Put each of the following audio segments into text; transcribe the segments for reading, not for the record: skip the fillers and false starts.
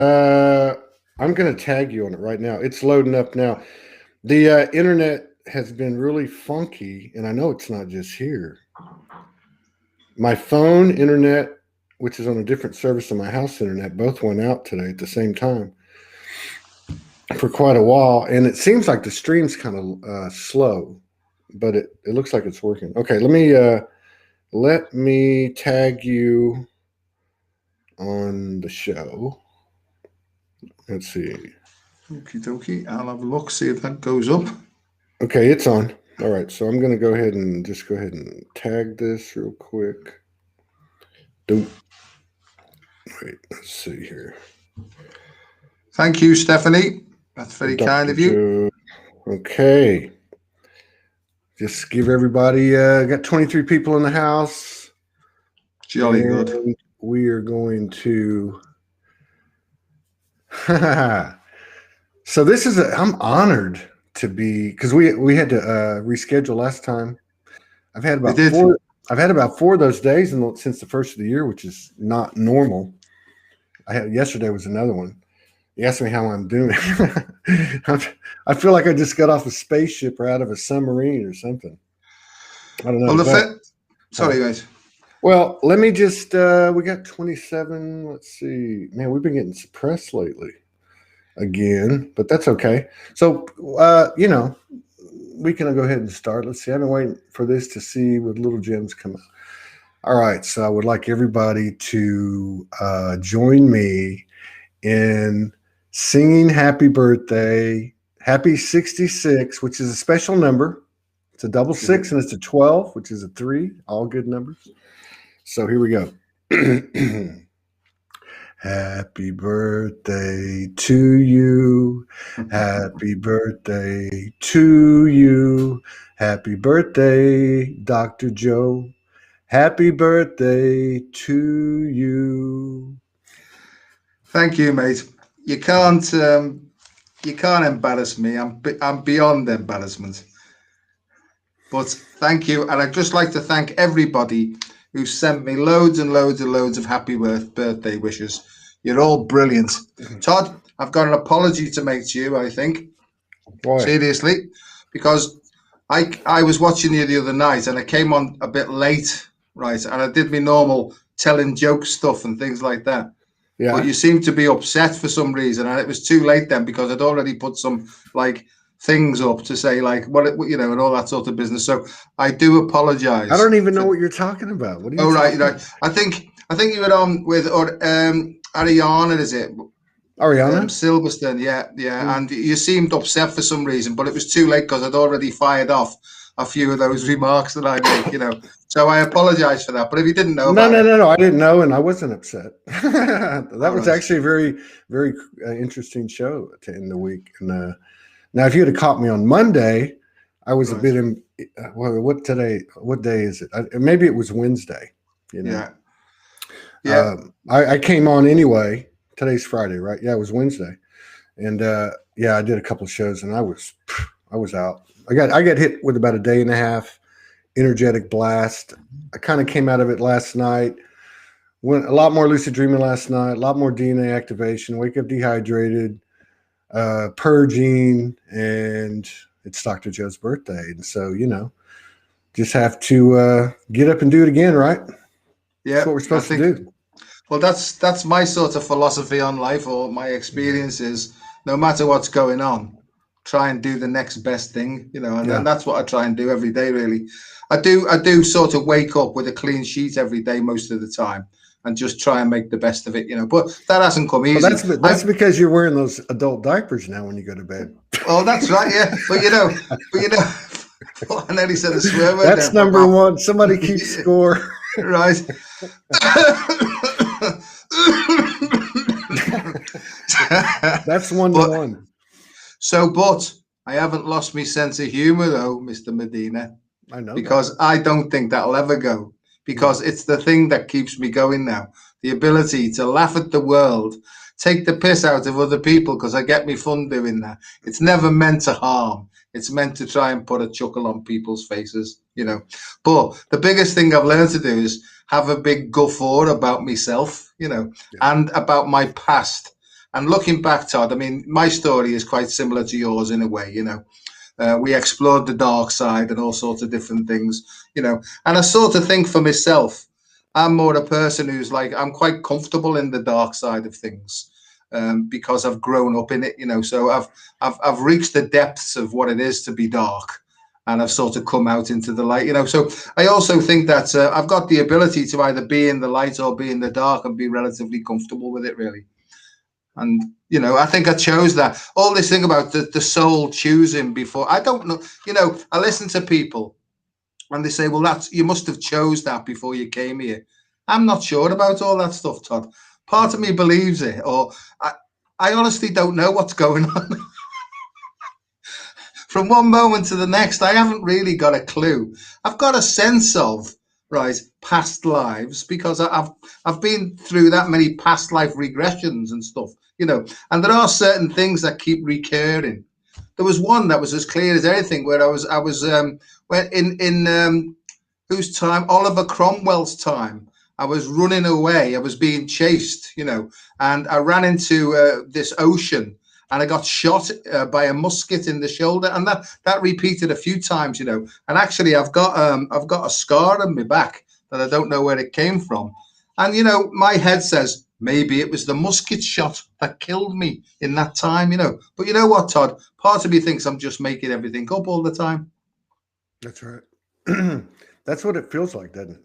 Uh, I'm going to tag you on it right now. It's loading up now. The internet has been really funky, and I know it's not just here. My phone internet, which is on a different service than my house internet, both went out today at the same time for quite a while, and it seems like the stream's kind of slow, but it looks like it's working. Okay, let me tag you on the show. Let's see. Okie dokie. I'll have a look, see if that goes up. Okay, it's on. All right, so I'm going to go ahead and tag this real quick. Wait, let's see here. Thank you, Stephanie. That's very kind of you. Okay. Just give everybody, got 23 people in the house. Jolly good. We are going to. So this is I'm honored to be, because we had to reschedule last time. I've had about four of those days since the first of the year, which is not normal. Yesterday was another one. You asked me how I'm doing. I feel like I just got off a spaceship or out of a submarine or something. I don't know. Well, sorry, guys. Well, let me just, we got 27. Let's see. Man, we've been getting suppressed lately again, but that's okay. So, we can go ahead and start. Let's see. I've been waiting for this to see what little gems come out. All right. So I would like everybody to join me in singing happy birthday, happy 66, which is a special number. It's a double six, and it's a 12, which is a 3, all good numbers. So here we go. Happy birthday to you. Happy birthday to you. Happy birthday, Dr. Joe. Happy birthday to you. Thank you, mate. You can't embarrass me. I'm beyond embarrassment. But thank you, and I'd just like to thank everybody who sent me loads and loads and loads of happy birthday wishes. You're all brilliant. Todd, I've got an apology to make to you, I think. Why? Seriously, because I was watching you the other night and I came on a bit late, right? And I did my normal telling joke stuff and things like that. Yeah. But you seemed to be upset for some reason, and it was too late then because I'd already put some things up to say and all that sort of business. So I do apologize. I don't even know what you're talking about. What are you talking about? I think you were on with Ariana, is it? Ariana Silverstone, yeah. And you seemed upset for some reason, but it was too late because I'd already fired off a few of those remarks that I make, So I apologize for that. But if you didn't know, no, I didn't know, and I wasn't upset. That was actually a very, very interesting show to end the week. And now, if you had caught me on Monday, I was a bit in. What day is it? Maybe it was Wednesday. Yeah. I came on anyway. Today's Friday, right? Yeah, it was Wednesday, and I did a couple of shows, and I was out. I got hit with about a day and a half energetic blast. I kind of came out of it last night. Went a lot more lucid dreaming last night. A lot more DNA activation. Wake up dehydrated. Purging, and it's Dr. Joe's birthday, and so just have to get up and do it again, right? Yeah, that's what we're supposed to do. Well, that's my sort of philosophy on life, or my experience is, no matter what's going on, try and do the next best thing, and that's what I try and do every day. Really, I do sort of wake up with a clean sheet every day most of the time. And just try and make the best of it, But that hasn't come easy. Well, that's because you're wearing those adult diapers now when you go to bed. Oh, that's right, yeah. But I nearly said a swear word. That's number one. Somebody keeps score. Right. That's 1-1. So, but I haven't lost my sense of humor, though, Mr. Medina. I know. Because I don't think that'll ever go. Because it's the thing that keeps me going now. The ability to laugh at the world, take the piss out of other people, because I get me fun doing that. It's never meant to harm. It's meant to try and put a chuckle on people's faces, But the biggest thing I've learned to do is have a big guffaw about myself, and about my past. And looking back, Todd, I mean, my story is quite similar to yours in a way, we explored the dark side and all sorts of different things, and I sort of think for myself, I'm more a person who's like, I'm quite comfortable in the dark side of things, because I've grown up in it, so I've reached the depths of what it is to be dark, and I've sort of come out into the light, so I also think that I've got the ability to either be in the light or be in the dark and be relatively comfortable with it, really. And I think I chose that. All this thing about the soul choosing before, I don't know. I listen to people and they say, well, you must have chose that before you came here. I'm not sure about all that stuff, Todd. Part of me believes it, or I honestly don't know what's going on. From one moment to the next, I haven't really got a clue. I've got a sense of past lives, because I've been through that many past life regressions and stuff, and there are certain things that keep recurring. There was one that was as clear as anything, where I was where in whose time, Oliver Cromwell's time, I was running away, I was being chased, and I ran into this ocean, and I got shot by a musket in the shoulder, and that repeated a few times, and actually I've got a scar on my back that I don't know where it came from, and my head says maybe it was the musket shot that killed me in that time, But you know what, Todd? Part of me thinks I'm just making everything up all the time. That's right. That's what it feels like, doesn't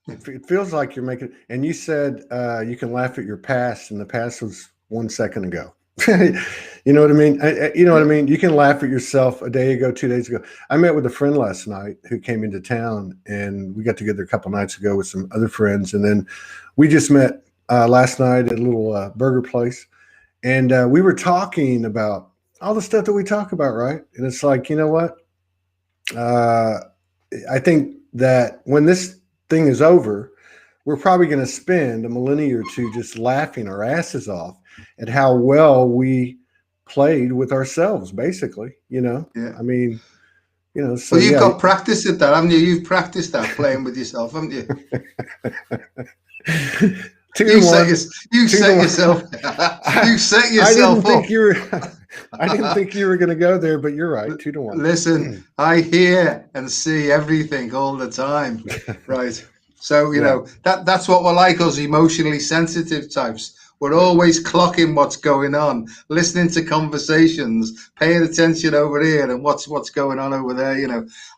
it? It feels like you're making. And you said you can laugh at your past, and the past was 1 second ago. You know what I mean? You know what I mean? You can laugh at yourself a day ago, 2 days ago. I met with a friend last night who came into town, and we got together a couple nights ago with some other friends. And then we just met last night at a little burger place. And we were talking about all the stuff that we talk about, right? And it's like, you know what? I think that when this thing is over, we're probably going to spend a millennia or two just laughing our asses off at how well we played with ourselves, basically, Yeah. I mean, so well, you've got practice at that, haven't you? You've practiced that playing with yourself, haven't you? You set yourself up. I didn't think you were going to go there, but you're right. 2-1. Listen, I hear and see everything all the time, right? So that's what we're like, us emotionally sensitive types. We're always clocking what's going on, listening to conversations, paying attention over here and what's going on over there,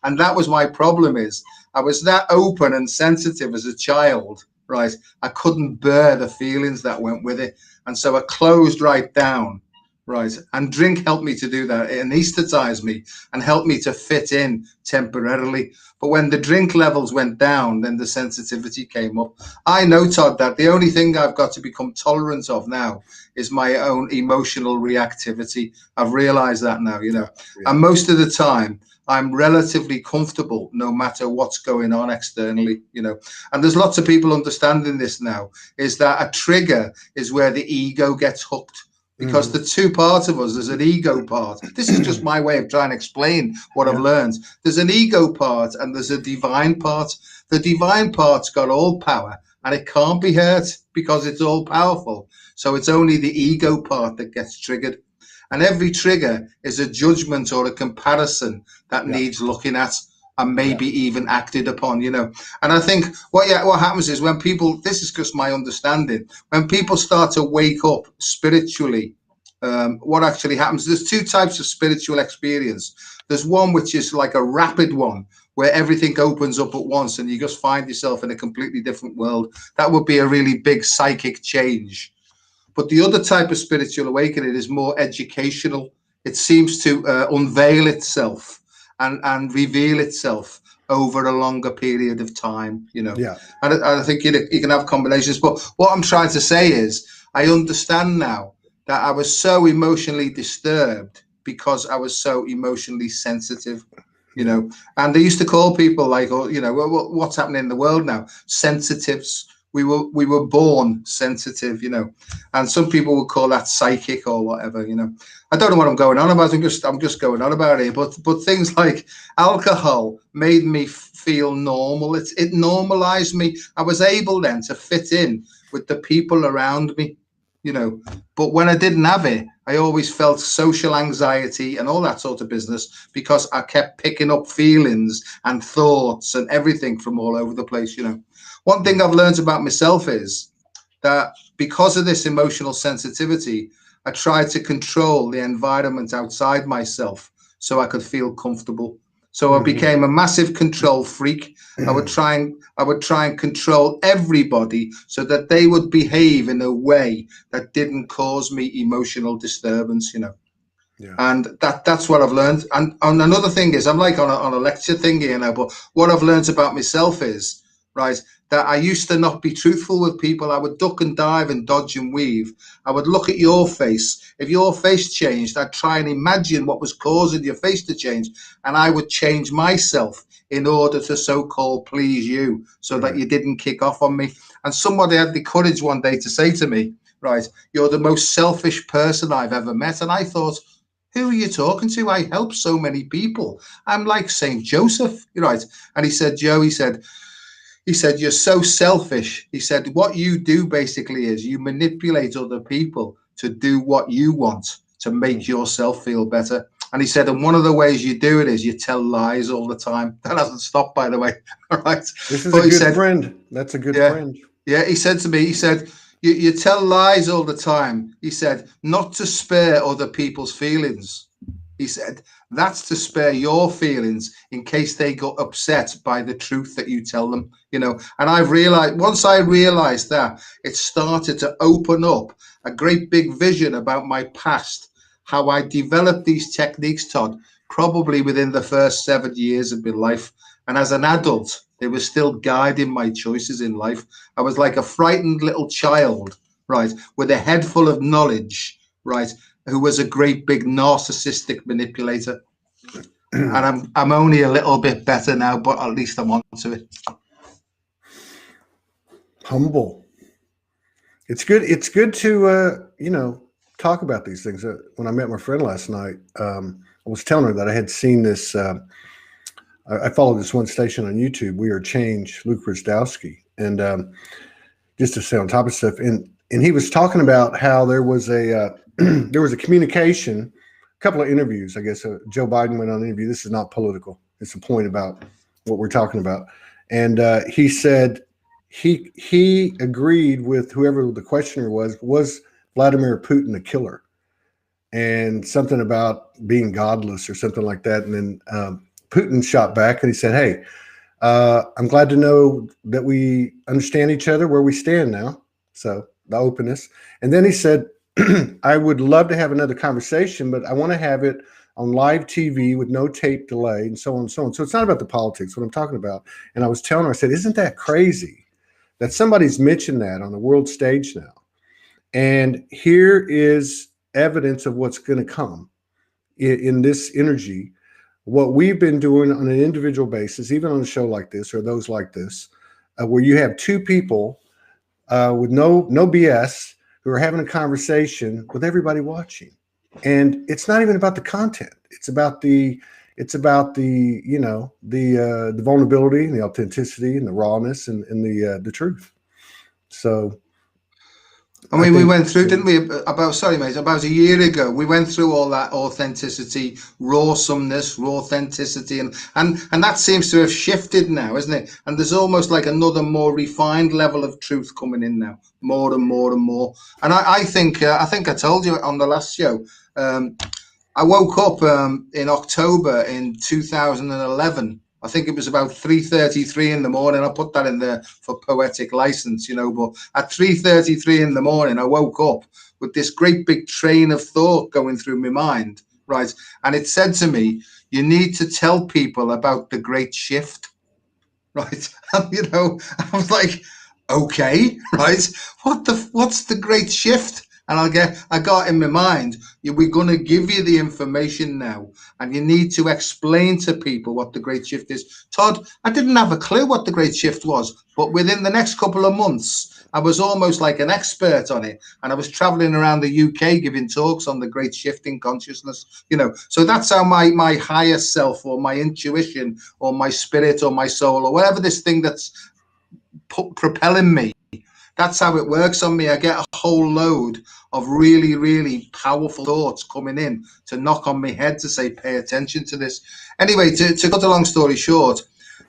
And that was my problem. Is I was that open and sensitive as a child. Right, I couldn't bear the feelings that went with it, and so I closed right down. Right, and drink helped me to do that. It anesthetized me and helped me to fit in temporarily. But when the drink levels went down, then the sensitivity came up. I know, Todd, that the only thing I've got to become tolerant of now is my own emotional reactivity. I've realized that now, Yeah. And most of the time, I'm relatively comfortable no matter what's going on externally, And there's lots of people understanding this now, is that a trigger is where the ego gets hooked. Because the two parts of us, there's an ego part. This is just my way of trying to explain what I've learned. There's an ego part and there's a divine part. The divine part's got all power and it can't be hurt because it's all powerful. So it's only the ego part that gets triggered. And every trigger is a judgment or a comparison that needs looking at and maybe even acted upon, And I think what happens is when people, this is just my understanding, when people start to wake up spiritually, what actually happens, there's two types of spiritual experience. There's one which is like a rapid one, where everything opens up at once and you just find yourself in a completely different world. That would be a really big psychic change. But the other type of spiritual awakening is more educational. It seems to unveil itself and reveal itself over a longer period of time, Yeah. And I think you can have combinations. But what I'm trying to say is I understand now that I was so emotionally disturbed because I was so emotionally sensitive, And they used to call people like, what's happening in the world now? Sensitives. We were born sensitive, and some people would call that psychic or whatever, I don't know what I'm going on about. I'm just going on about it. But things like alcohol made me feel normal. It normalized me. I was able then to fit in with the people around me, you know. But when I didn't have it, I always felt social anxiety and all that sort of business, because I kept picking up feelings and thoughts and everything from all over the place, you know. One thing I've learned about myself is that because of this emotional sensitivity, I tried to control the environment outside myself so I could feel comfortable. So I became a massive control freak. I would try and control everybody so that they would behave in a way that didn't cause me emotional disturbance, you know. Yeah. And that's what I've learned. And another thing is, I'm like on a lecture thing here now, but what I've learned about myself is, right, that I used to not be truthful with people. I would duck and dive and dodge and weave. I would look at your face. If your face changed, I'd try and imagine what was causing your face to change, and I would change myself in order to so-called please you, so that you didn't kick off on me. And somebody had the courage one day to say to me, right, you're the most selfish person I've ever met. And I thought, who are you talking to? I help so many people. I'm like Saint Joseph, right? And he said, Joe, he said, you're so selfish. He said, what you do basically is you manipulate other people to do what you want to make yourself feel better. And he said, and one of the ways you do it is you tell lies all the time. That hasn't stopped, by the way. All right. This is a good friend. That's a good friend. Yeah, he said to me, he said, you tell lies all the time. He said, not to spare other people's feelings. He said, that's to spare your feelings in case they got upset by the truth that you tell them, you know. And I've realized, once I realized that, it started to open up a great big vision about my past, how I developed these techniques, Todd, probably within the first 7 years of my life. And as an adult, they were still guiding my choices in life. I was like a frightened little child, right, with a head full of knowledge, right, who was a great big narcissistic manipulator. And I'm only a little bit better now, but at least I'm onto it. Humble. It's good to you know, talk about these things. When I met my friend last night, I was telling her that I had seen this. I followed this one station on YouTube, We Are Change, Luke Rzdowski, and just to stay on top of stuff. And he was talking about how there was a there was a communication, a couple of interviews. I guess Joe Biden went on an interview. This is not political. It's a point about what we're talking about. And he said he agreed with whoever the questioner was Vladimir Putin a killer, and something about being godless or something like that. And then Putin shot back and he said, hey, I'm glad to know that we understand each other where we stand now. So the openness. And then he said, I would love to have another conversation, but I want to have it on live TV with no tape delay and so on and so on. So it's not about the politics, what I'm talking about. And I was telling her, I said, isn't that crazy that somebody's mentioned that on the world stage now? And here is evidence of what's going to come in this energy. What we've been doing on an individual basis, even on a show like this or those like this, where you have two people with no BS who are having a conversation with everybody watching. And it's not even about the content. It's about the you know, the vulnerability and the authenticity and the rawness and the truth. So I mean, we went through, didn't we, about a year ago, we went through all that authenticity, rawness, raw authenticity, and that seems to have shifted now, isn't it? And there's almost like another more refined level of truth coming in now, more and more and more. And I think I told you on the last show, I woke up in October in 2011. I think it was about 3:33 in the morning. I put that in there for poetic license, you know, but at 3:33 in the morning, I woke up with this great big train of thought going through my mind, right? And it said to me, you need to tell people about the great shift, right? And, you know, I was like, okay, right? What's the great shift? And I got in my mind, we're going to give you the information now, and you need to explain to people what the great shift is. Todd, I didn't have a clue what the great shift was, but within the next couple of months, I was almost like an expert on it. And I was traveling around the UK giving talks on the great shift in consciousness, you know. So that's how my higher self or my intuition or my spirit or my soul or whatever this thing that's propelling me that's how it works on me. I get a whole load of really, really powerful thoughts coming in to knock on my head to say, pay attention to this. Anyway, to cut a long story short,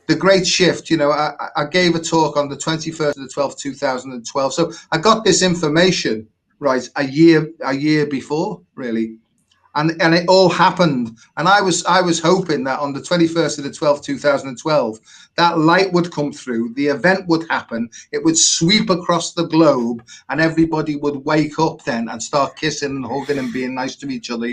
the great shift, I gave a talk on the 21st of the 12th, 2012. So I got this information, right, a year before, really. And it all happened. And I was hoping that on the 21st of the 12th, 2012, that light would come through, the event would happen, it would sweep across the globe, and everybody would wake up then and start kissing and hugging and being nice to each other.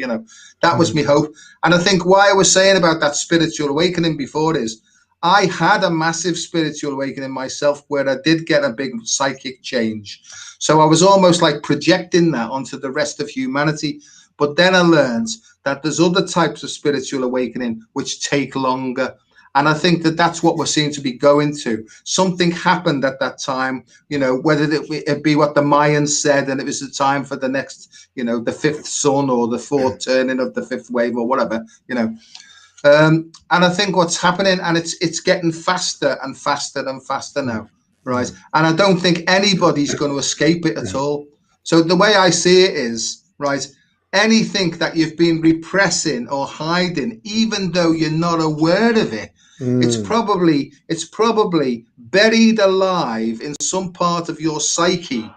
That was my hope. And I think why I was saying about that spiritual awakening before is I had a massive spiritual awakening myself where I did get a big psychic change. So I was almost like projecting that onto the rest of humanity. But then I learned that there's other types of spiritual awakening which take longer. And I think that that's what we seem to be going to. Something happened at that time, whether it be what the Mayans said, and it was the time for the next, the fifth sun or the fourth turning of the fifth wave or whatever, And I think what's happening, and it's getting faster and faster and faster now, right? And I don't think anybody's going to escape it at all. So the way I see it is, right, anything that you've been repressing or hiding, even though you're not aware of it, it's probably buried alive in some part of your psyche,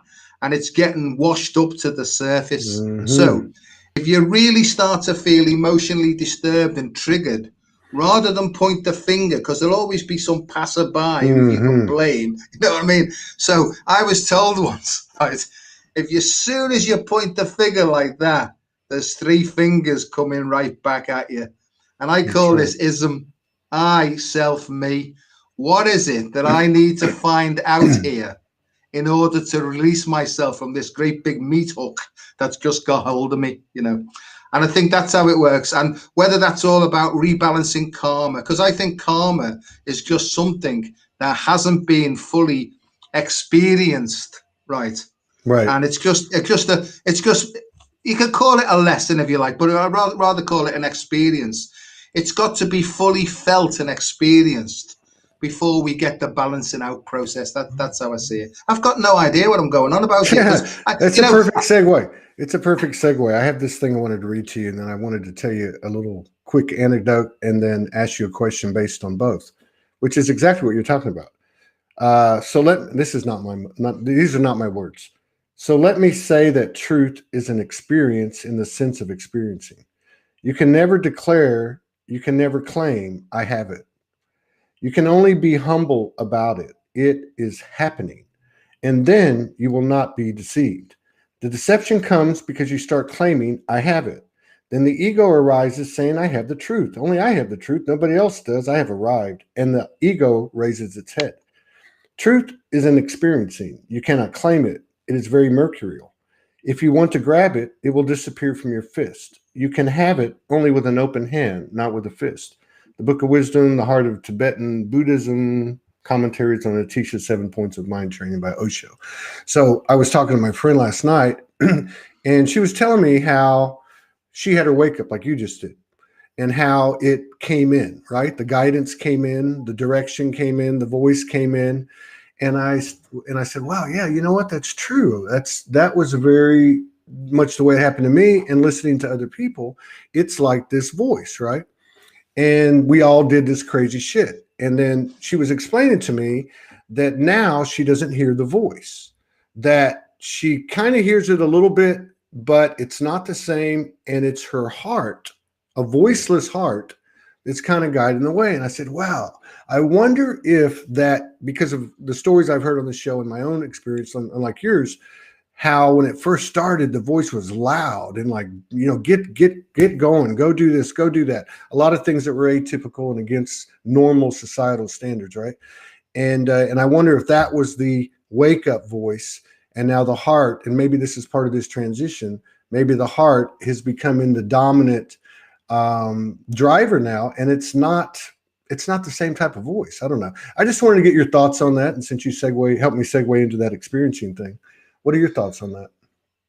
and it's getting washed up to the surface. So if you really start to feel emotionally disturbed and triggered, rather than point the finger, because there'll always be some passerby who you can blame, you know what I mean? So I was told once, right, as soon as you point the finger like that, there's three fingers coming right back at you. And I call this ism, I, self, me. What is it that I need to find out here in order to release myself from this great big meat hook that's just got hold of me, And I think that's how it works. And whether that's all about rebalancing karma, because I think karma is just something that hasn't been fully experienced, right? Right. And it's just you could call it a lesson if you like, but I'd rather call it an experience. It's got to be fully felt and experienced before we get the balancing out process. That's how I see it. I've got no idea what I'm going on about here. That's a perfect segue. It's a perfect segue. I have this thing I wanted to read to you, and then I wanted to tell you a little quick anecdote and then ask you a question based on both, which is exactly what you're talking about. These are not my words. So let me say that truth is an experience in the sense of experiencing. You can never declare, you can never claim, I have it. You can only be humble about it. It is happening. And then you will not be deceived. The deception comes because you start claiming, I have it. Then the ego arises saying, I have the truth. Only I have the truth. Nobody else does. I have arrived. And the ego raises its head. Truth is an experiencing. You cannot claim it. It is very mercurial. If you want to grab it, it will disappear from your fist. You can have it only with an open hand, not with a fist. The Book of Wisdom, The Heart of Tibetan Buddhism, commentaries on Atisha's 7 Points of Mind Training by Osho. So I was talking to my friend last night, and she was telling me how she had her wake up like you just did, and how it came in, right? The guidance came in, the direction came in, the voice came in. And I said, wow, yeah, you know what? That's true. That was very much the way it happened to me. And listening to other people, it's like this voice, right? And we all did this crazy shit. And then she was explaining to me that now she doesn't hear the voice, that she kind of hears it a little bit, but it's not the same. And it's her heart, a voiceless heart, that's kind of guiding the way. And I said, wow, I wonder if that, because of the stories I've heard on the show and my own experience, unlike yours, how when it first started, the voice was loud and like, get going, go do this, go do that. A lot of things that were atypical and against normal societal standards, right? And I wonder if that was the wake up voice, and now the heart, and maybe this is part of this transition, maybe the heart is becoming the dominant driver now, and it's not the same type of voice. I don't know. I just wanted to get your thoughts on that. And since you helped me segue into that experiencing thing, what are your thoughts on that?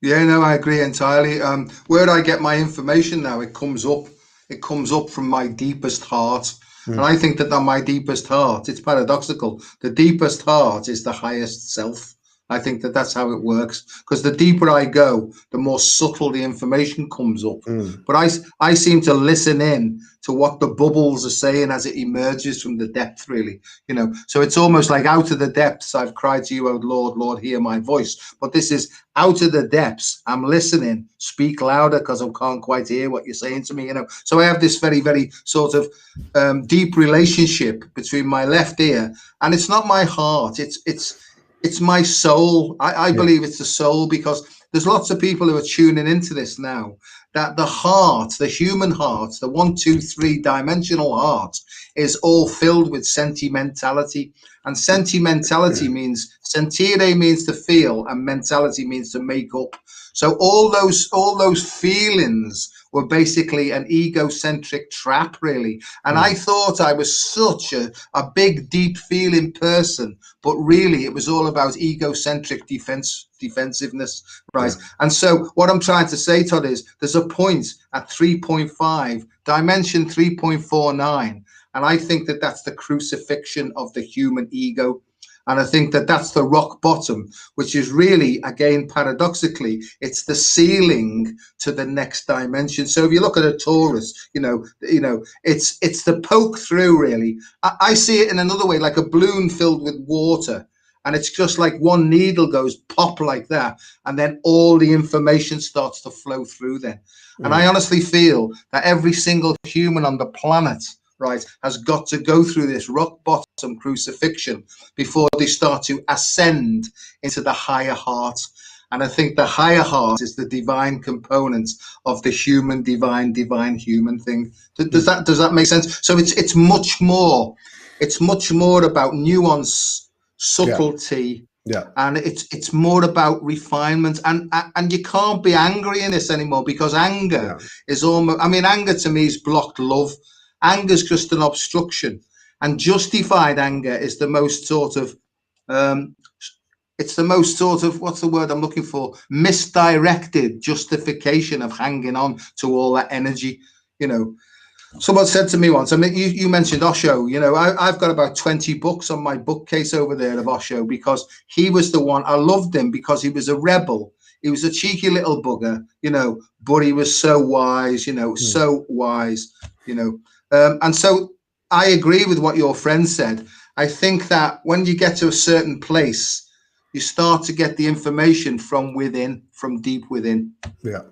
Yeah, no, I agree entirely. Where do I get my information now? It comes up from my deepest heart. And I think that my deepest heart, it's paradoxical. The deepest heart is the highest self, I think that that's how it works, because the deeper I go, the more subtle the information comes up. But I seem to listen in to what the bubbles are saying as it emerges from the depth, really, you know. So it's almost like out of the depths I've cried to you, O Lord, Lord, hear my voice. But this is out of the depths, I'm listening, speak louder, because I can't quite hear what you're saying to me, you know. So I have this very, very sort of deep relationship between my left ear, and it's not my heart, it's my soul. I believe it's the soul, because there's lots of people who are tuning into this now, that the heart, the human heart, the 1, 2, 3 dimensional heart, is all filled with sentimentality. And sentimentality means, sentire means to feel, and mentality means to make up. So all those feelings were basically an egocentric trap, really. And I thought I was such a big, deep feeling person, but really it was all about egocentric defensiveness, right? Yeah. And so what I'm trying to say, Todd, is there's a point at 3.5, dimension 3.49, and I think that that's the crucifixion of the human ego. And I think that that's the rock bottom, which is really, again, paradoxically, it's the ceiling to the next dimension. So if you look at a torus, you know, it's the poke through, really. I see it in another way, like a balloon filled with water. And it's just like one needle goes pop like that, and then all the information starts to flow through then. And I honestly feel that every single human on the planet, right, has got to go through this rock bottom crucifixion before they start to ascend into the higher heart. And I think the higher heart is the divine component of the human, divine human thing. Does that make sense? So it's much more about nuance, subtlety, and it's more about refinement. And you can't be angry in this anymore, because anger is almost, I mean, anger to me is blocked love. Anger is just an obstruction, and justified anger is the most sort of, it's the most sort of, what's the word I'm looking for? Misdirected justification of hanging on to all that energy, you know. Someone said to me once, I mean, you mentioned Osho, you know, I've got about 20 books on my bookcase over there of Osho, because he was the one, I loved him because he was a rebel. He was a cheeky little bugger, you know, but he was so wise, you know, so wise, you know. And so I agree with what your friend said. I think that when you get to a certain place, you start to get the information from within, from deep within. Yeah.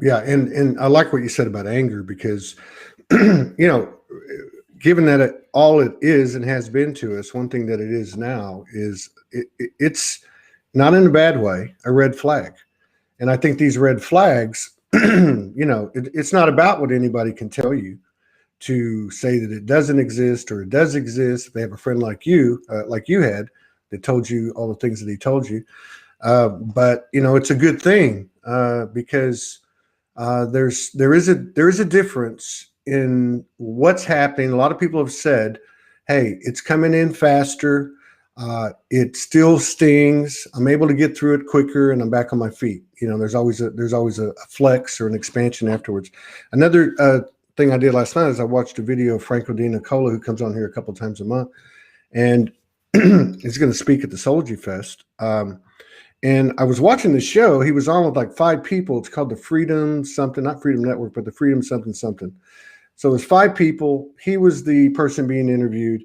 And I like what you said about anger, because, you know, given that all it is and has been to us, one thing that it is now is it's not in a bad way, a red flag. And I think these red flags, you know, it's not about what anybody can tell you to say that it doesn't exist or it does exist. If they have a friend like you had, that told you all the things that he told you. But, you know, it's a good thing, because there is a difference in what's happening. A lot of people have said, hey, it's coming in faster. It still stings. I'm able to get through it quicker, and I'm back on my feet. You know, there's always a flex or an expansion afterwards. Another thing I did last night is I watched a video of Franco D. Nicola, who comes on here a couple of times a month, and he's going to speak at the Soulogy Fest. And I was watching the show. He was on with like 5 people. It's called the Freedom something, not Freedom Network, but the Freedom something. So it was 5 people. He was the person being interviewed.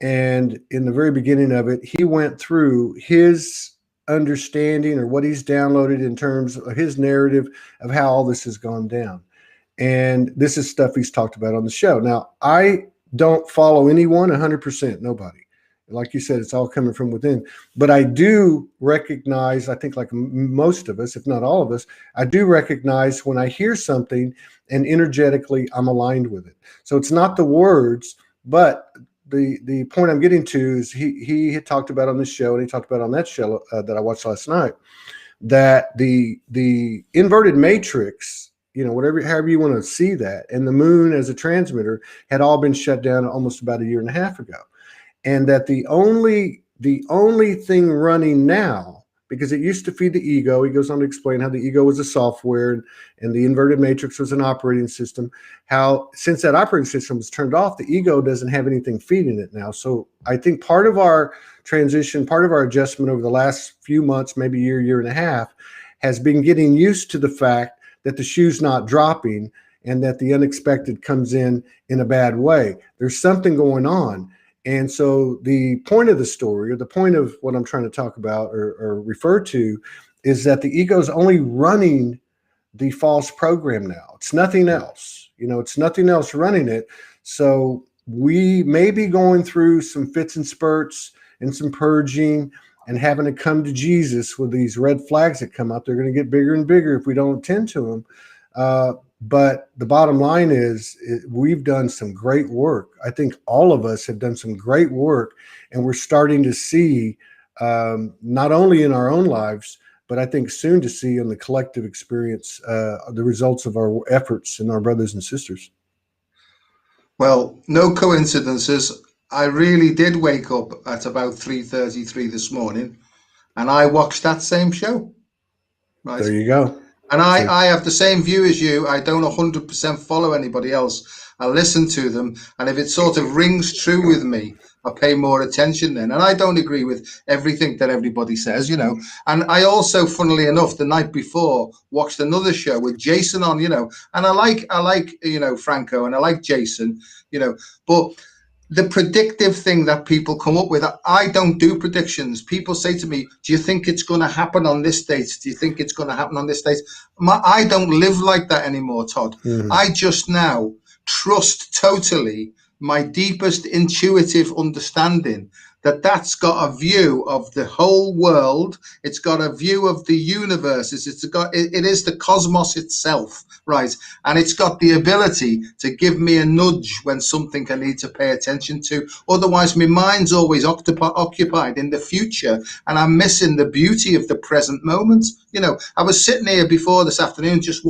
And in the very beginning of it, he went through his understanding, or what he's downloaded in terms of his narrative of how all this has gone down. And this is stuff he's talked about on the show. Now, I don't follow anyone 100%, nobody. Like you said, it's all coming from within. But I do recognize, I think like most of us, if not all of us, I do recognize when I hear something and energetically I'm aligned with it. So it's not the words, but the point I'm getting to is he had talked about on this show, and he talked about on that show that I watched last night, that the inverted matrix, you know, however you want to see that, and the moon as a transmitter had all been shut down almost about a year and a half ago. And that the only thing running now because it used to feed the ego. He goes on to explain how the ego was a software and the inverted matrix was an operating system. How, since that operating system was turned off, the ego doesn't have anything feeding it now. So I think part of our transition, part of our adjustment over the last few months, maybe year and a half, has been getting used to the fact that the shoe's not dropping and that the unexpected comes in a bad way. There's something going on. And so the point of the story, or the point of what I'm trying to talk about or refer to, is that the ego is only running the false program now. It's nothing else. It's nothing else running it. So we may be going through some fits and spurts and some purging and having to come to Jesus with these red flags that come up. They're going to get bigger and bigger if we don't tend to them. But the bottom line is we've done some great work. I think all of us have done some great work, and we're starting to see, not only in our own lives, but I think soon to see in the collective experience, the results of our efforts and our brothers and sisters. Well, no coincidences. I really did wake up at about 3:33 this morning, and I watched that same show. Right. There you go. And I have the same view as you. I don't 100% follow anybody else. I listen to them, and if it sort of rings true with me, I pay more attention then. And I don't agree with everything that everybody says, And I also, funnily enough, the night before watched another show with Jason on, and I like Franco, and I like Jason, but the predictive thing that people come up with, I don't do predictions. People say to me, do you think it's going to happen on this date? Do you think it's going to happen on this date? I don't live like that anymore, Todd. Mm-hmm. I just now trust totally my deepest intuitive understanding that's got a view of the whole world. It's got a view of the universe. It is the cosmos itself, right? And it's got the ability to give me a nudge when something I need to pay attention to. Otherwise, my mind's always occupied in the future, and I'm missing the beauty of the present moment. I was sitting here before this afternoon just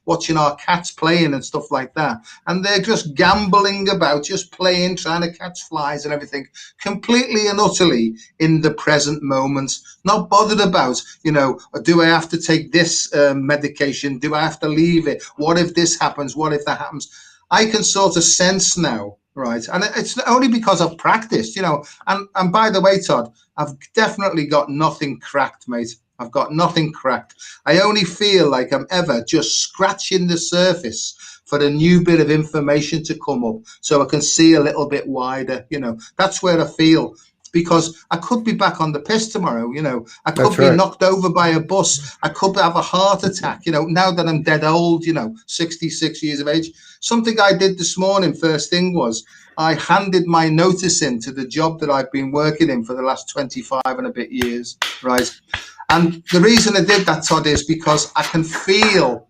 watching our cats playing and stuff like that, and they're just gambling about, just playing, trying to catch flies and everything, completely and utterly in the present moment, not bothered about, do I have to take this medication? Do I have to leave it? What if this happens? What if that happens? I can sort of sense now, right? And it's only because I've practiced, and by the way, Todd, I've definitely got nothing cracked, mate. I've got nothing cracked. I only feel like I'm ever just scratching the surface for a new bit of information to come up so I can see a little bit wider. That's where I feel. Because I could be back on the piss tomorrow, I could be knocked over by a bus. I could have a heart attack, now that I'm dead old, 66 years of age. Something I did this morning, first thing was I handed my notice in to the job that I've been working in for the last 25 and a bit years, right? And the reason I did that, Todd, is because I feel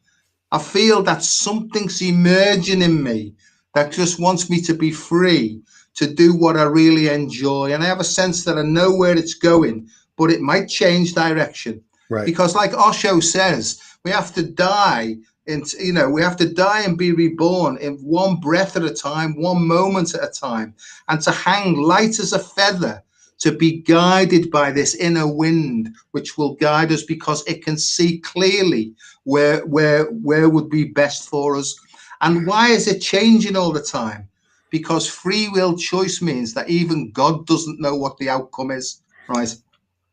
that something's emerging in me that just wants me to be free, to do what I really enjoy. And I have a sense that I know where it's going, but it might change direction. Right. Because like Osho says, we have to die we have to die and be reborn in one breath at a time, one moment at a time, and to hang light as a feather, to be guided by this inner wind, which will guide us because it can see clearly where would be best for us. And why is it changing all the time? Because free will choice means that even God doesn't know what the outcome is, right?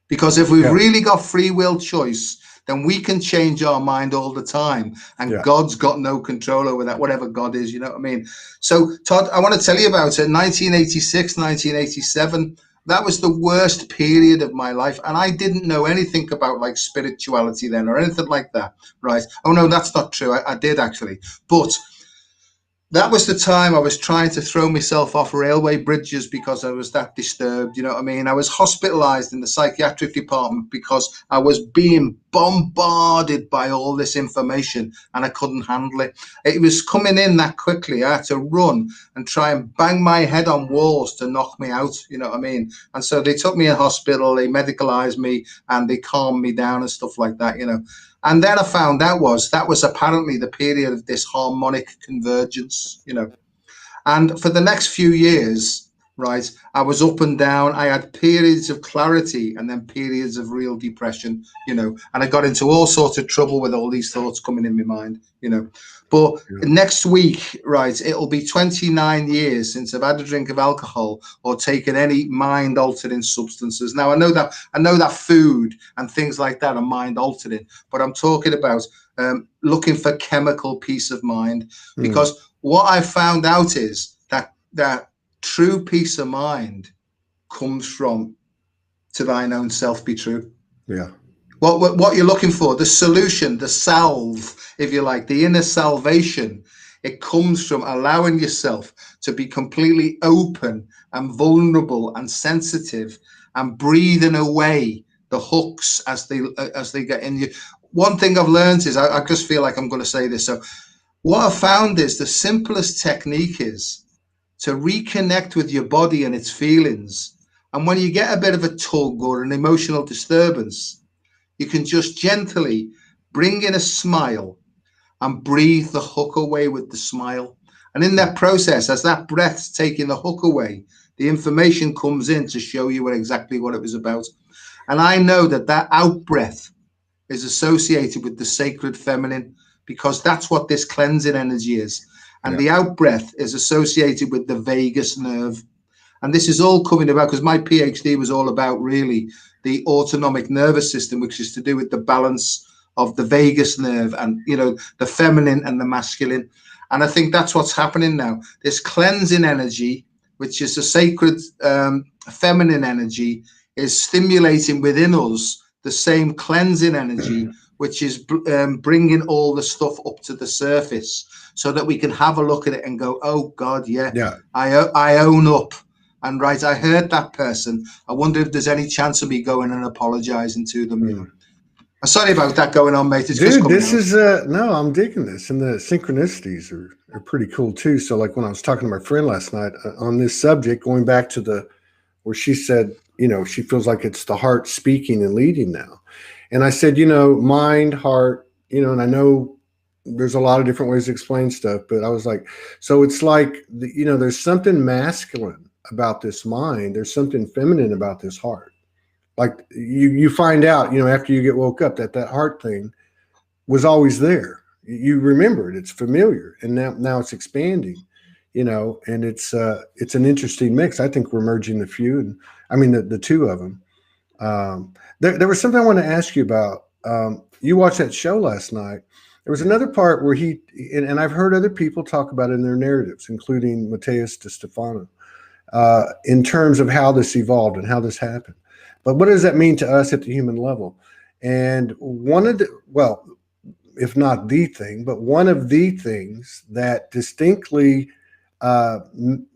Because if we've really got free will choice, then we can change our mind all the time. And God's got no control over that, whatever God is, you know what I mean? So, Todd, I want to tell you about it. 1986, 1987, that was the worst period of my life. And I didn't know anything about like spirituality then or anything like that, right? Oh, no, that's not true. I did actually. But that was the time I was trying to throw myself off railway bridges because I was that disturbed, you know what I mean? I was hospitalized in the psychiatric department because I was being bombarded by all this information and I couldn't handle it. It was coming in that quickly. I had to run and try and bang my head on walls to knock me out, you know what I mean? And so they took me in hospital, they medicalized me and they calmed me down and stuff like that, you know. And then I found that was apparently the period of this harmonic convergence, you know. And for the next few years, right? I was up and down. I had periods of clarity and then periods of real depression, you know, and I got into all sorts of trouble with all these thoughts coming in my mind, you know. But next week, right, it'll be 29 years since I've had a drink of alcohol or taken any mind-altering substances. Now, I know that food and things like that are mind-altering, but I'm talking about looking for chemical peace of mind, because what I found out is that true peace of mind comes from to thine own self be true. Yeah. What you're looking for, the solution, the salve, if you like, the inner salvation, it comes from allowing yourself to be completely open and vulnerable and sensitive and breathing away the hooks as they get in you. One thing I've learned is, I just feel like I'm going to say this. So what I found is the simplest technique is to reconnect with your body and its feelings. And when you get a bit of a tug or an emotional disturbance, you can just gently bring in a smile and breathe the hook away with the smile. And in that process, as that breath's taking the hook away, the information comes in to show you exactly what it was about. And I know that out breath is associated with the sacred feminine, because that's what this cleansing energy is. And the out breath is associated with the vagus nerve. And this is all coming about because my PhD was all about really the autonomic nervous system, which is to do with the balance of the vagus nerve and, you know, the feminine and the masculine. And I think that's what's happening now. This cleansing energy, which is a sacred feminine energy, is stimulating within us the same cleansing energy, which is bringing all the stuff up to the surface so that we can have a look at it and go, oh God, I own up. And right, I heard that person. I wonder if there's any chance of me going and apologizing to them. You know? I'm sorry about that going on, mate. It's Dude, this is no, I'm digging this, and the synchronicities are pretty cool too. So, like when I was talking to my friend last night on this subject, going back to where she said, you know, she feels like it's the heart speaking and leading now, and I said, you know, mind, heart, you know, and I know there's a lot of different ways to explain stuff, but I was like, so it's like, you know, there's something masculine about this mind, there's something feminine about this heart. Like you find out, you know, after you get woke up that heart thing was always there. You remember it, it's familiar, and now it's expanding, you know, and it's an interesting mix. I think we're merging the few, and I mean the two of them. There was something I want to ask you about. You watched that show last night. There was another part where and I've heard other people talk about it in their narratives, including Mateus de Stefano, in terms of how this evolved and how this happened. But what does that mean to us at the human level? And one of the, well, if not the thing, but one of the things that distinctly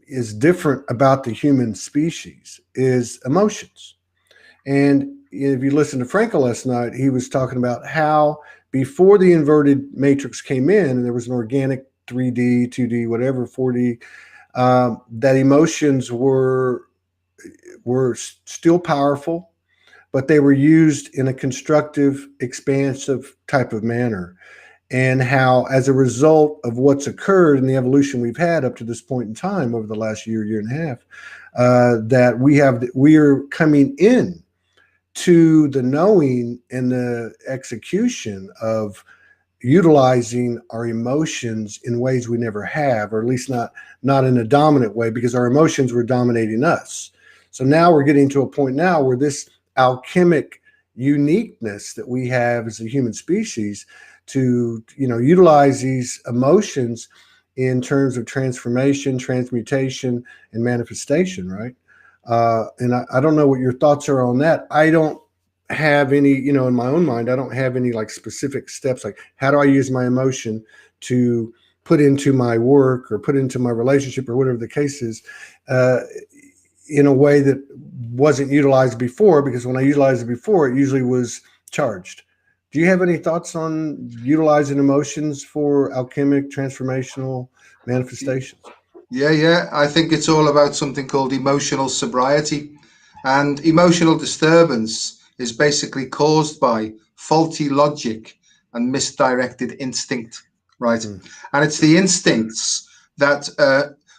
is different about the human species is emotions. And if you listen to Frankel last night, he was talking about how before the inverted matrix came in, and there was an organic 3D, 2D, whatever, 4D, that emotions were still powerful, but they were used in a constructive, expansive type of manner. And how, as a result of what's occurred in the evolution we've had up to this point in time over the last year and a half, that we are coming in to the knowing and the execution of utilizing our emotions in ways we never have, or at least not in a dominant way, because our emotions were dominating us. So now we're getting to a point now where this alchemic uniqueness that we have as a human species to, you know, utilize these emotions in terms of transformation, transmutation, and manifestation, right? And I don't know what your thoughts are on that. I don't have any, you know, in my own mind, I don't have any like specific steps, like how do I use my emotion to put into my work or put into my relationship or whatever the case is, in a way that wasn't utilized before, because when I utilized it before, it usually was charged. Do you have any thoughts on utilizing emotions for alchemic, transformational manifestations? Yeah. I think it's all about something called emotional sobriety. And emotional disturbance is basically caused by faulty logic and misdirected instinct, right? And it's the instincts that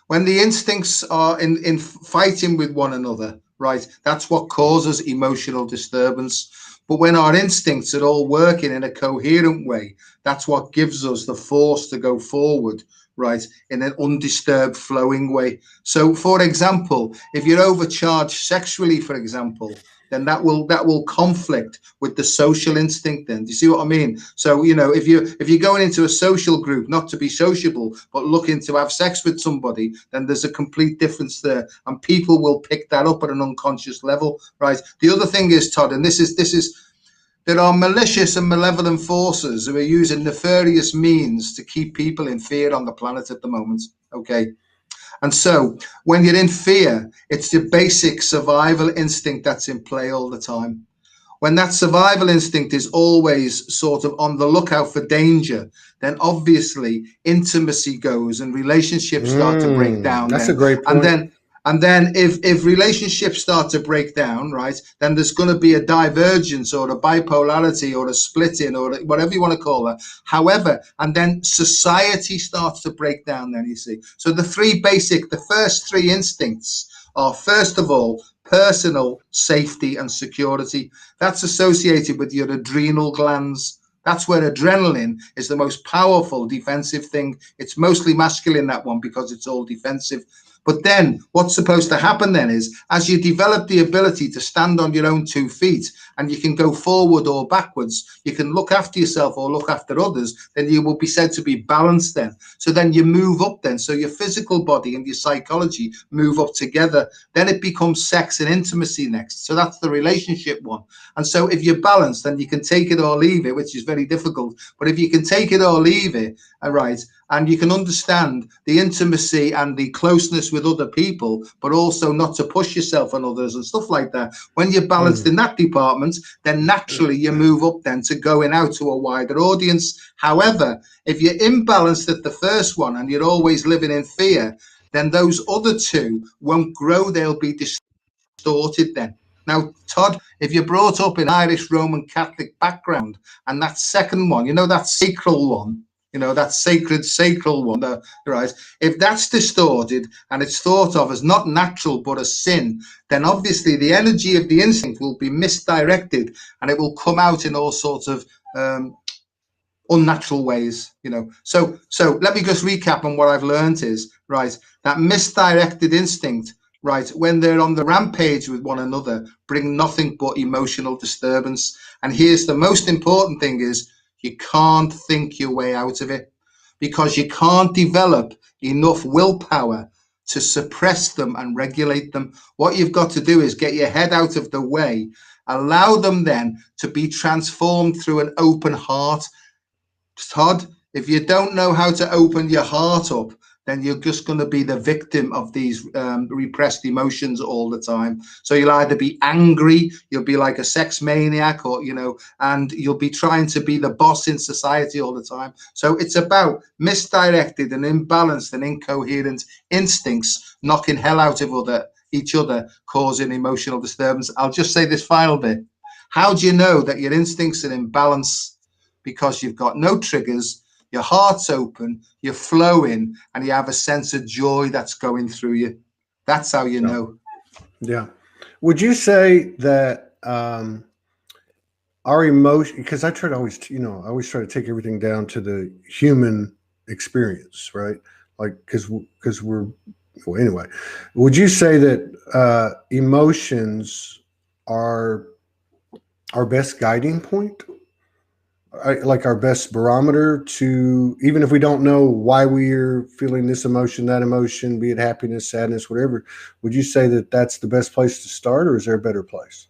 When the instincts are in fighting with one another, right, that's what causes emotional disturbance. But when our instincts are all working in a coherent way, that's what gives us the force to go forward, right, in an undisturbed, flowing way. So, for example, if you're overcharged sexually, for example, then that will conflict with the social instinct. Then, do you see what I mean? So, if you're going into a social group not to be sociable but looking to have sex with somebody, then there's a complete difference there, and people will pick that up at an unconscious level, right? The other thing is, Todd, and this is there are malicious and malevolent forces who are using nefarious means to keep people in fear on the planet at the moment. Okay. And so when you're in fear, it's the basic survival instinct that's in play all the time. When that survival instinct is always sort of on the lookout for danger, then obviously intimacy goes and relationships start to break down That's a then. great And point. then if relationships start to break down, right, then there's going to be a divergence or a bipolarity or a splitting or whatever you want to call that. However, and then society starts to break down then, you see. So the first three instincts are, first of all, personal safety and security. That's associated with your adrenal glands. That's where adrenaline is the most powerful defensive thing. It's mostly masculine, that one, because it's all defensive. But then what's supposed to happen then is, as you develop the ability to stand on your own 2 feet and you can go forward or backwards, you can look after yourself or look after others, then you will be said to be balanced then. So then you move up then. So your physical body and your psychology move up together. Then it becomes sex and intimacy next. So that's the relationship one. And so if you're balanced, then you can take it or leave it, which is very difficult. But if you can take it or leave it, all right, and you can understand the intimacy and the closeness with other people, but also not to push yourself on others and stuff like that. When you're balanced in that department, then naturally you move up then to going out to a wider audience. However, if you're imbalanced at the first one and you're always living in fear, then those other two won't grow. They'll be distorted then. Now, Todd, if you're brought up in Irish Roman Catholic background, and that second one, that sacral one, that sacral one, right? If that's distorted and it's thought of as not natural but as sin, then obviously the energy of the instinct will be misdirected and it will come out in all sorts of unnatural ways. So let me just recap on what I've learned is, right, that misdirected instinct, right, when they're on the rampage with one another, bring nothing but emotional disturbance. And here's the most important thing is, you can't think your way out of it, because you can't develop enough willpower to suppress them and regulate them. What you've got to do is get your head out of the way, allow them then to be transformed through an open heart. Todd, if you don't know how to open your heart up, then you're just going to be the victim of these repressed emotions all the time. So you'll either be angry, you'll be like a sex maniac, or, and you'll be trying to be the boss in society all the time. So it's about misdirected and imbalanced and incoherent instincts knocking hell out of each other, causing emotional disturbance. I'll just say this final bit. How do you know that your instincts are in balance? Because you've got no triggers, your heart's open, you're flowing, and you have a sense of joy that's going through you. That's how you know. Yeah. Would you say that our emotion, because I always try to take everything down to the human experience, right? Like, because we're, well, anyway, would you say that emotions are our best guiding point? Like our best barometer to, even if we don't know why we're feeling this emotion, that emotion, be it happiness, sadness, whatever, would you say that that's the best place to start, or is there a better place?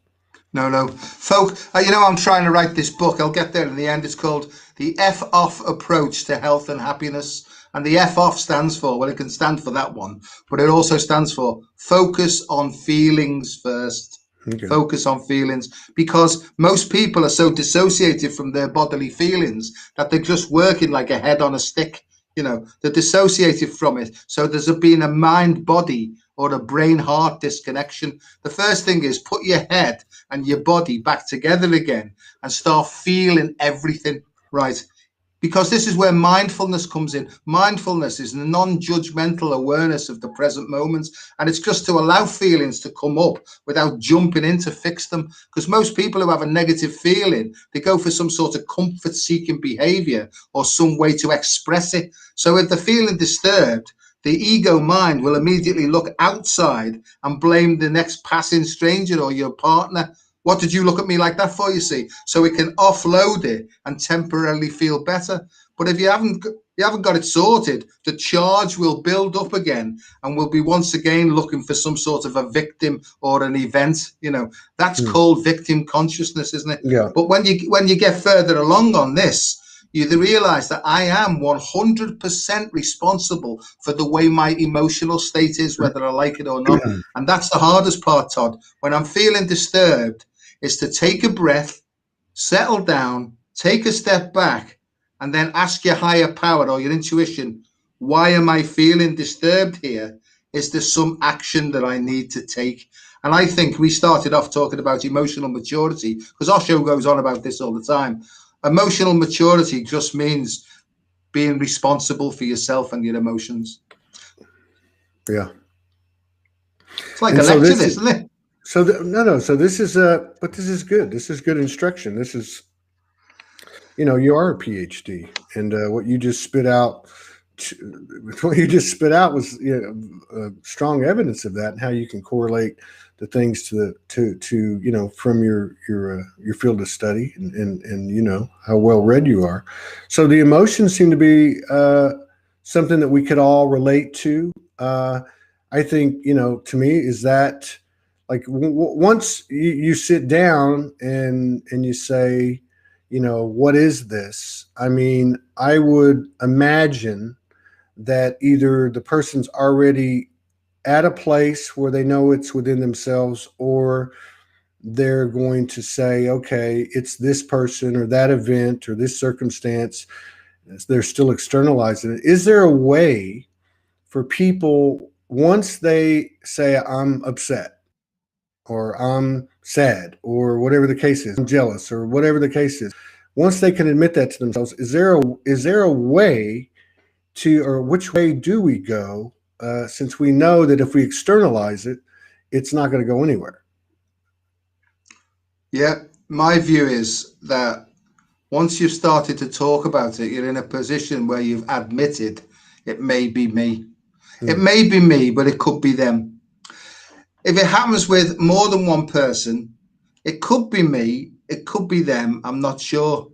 No. Folk, I'm trying to write this book. I'll get there in the end. It's called The F-Off Approach to Health and Happiness. And the F-Off stands for, well, it can stand for that one, but it also stands for focus on feelings first. Okay. Focus on feelings, because most people are so dissociated from their bodily feelings that they're just working like a head on a stick. They're dissociated from it. So there's been a mind-body or a brain-heart disconnection. The first thing is put your head and your body back together again and start feeling everything, right? Because this is where mindfulness comes in. Mindfulness is the non-judgmental awareness of the present moment. And it's just to allow feelings to come up without jumping in to fix them. Because most people who have a negative feeling, they go for some sort of comfort-seeking behavior or some way to express it. So if they're feeling disturbed, the ego mind will immediately look outside and blame the next passing stranger or your partner. What did you look at me like that for, you see? So it can offload it and temporarily feel better. But if you haven't got it sorted, the charge will build up again and will be once again looking for some sort of a victim or an event. You know, that's called victim consciousness, isn't it? Yeah. But when you get further along on this, you realize that I am 100% responsible for the way my emotional state is, whether I like it or not. And that's the hardest part, Todd. When I'm feeling disturbed, is to take a breath, settle down, take a step back, and then ask your higher power or your intuition, why am I feeling disturbed here? Is there some action that I need to take? And I think we started off talking about emotional maturity because our show goes on about this all the time. Emotional maturity just means being responsible for yourself and your emotions. Yeah. It's like a lecture, isn't it? So So this is but this is good. This is good instruction. This is, you are a PhD, and what you just spit out, was strong evidence of that, and how you can correlate the things to from your field of study, and how well read you are. So the emotions seem to be something that we could all relate to. I think to me is that. Like once you sit down and you say, what is this? I mean, I would imagine that either the person's already at a place where they know it's within themselves, or they're going to say, okay, it's this person or that event or this circumstance. They're still externalizing it. Is there a way for people, once they say, I'm upset, or I'm sad, or whatever the case is, I'm jealous, or whatever the case is, once they can admit that to themselves, is there a way to, or which way do we go, since we know that if we externalize it, it's not going to go anywhere? Yeah, my view is that once you've started to talk about it, you're in a position where you've admitted it may be me. It may be me, but it could be them. If it happens with more than one person, it could be me, it could be them, I'm not sure.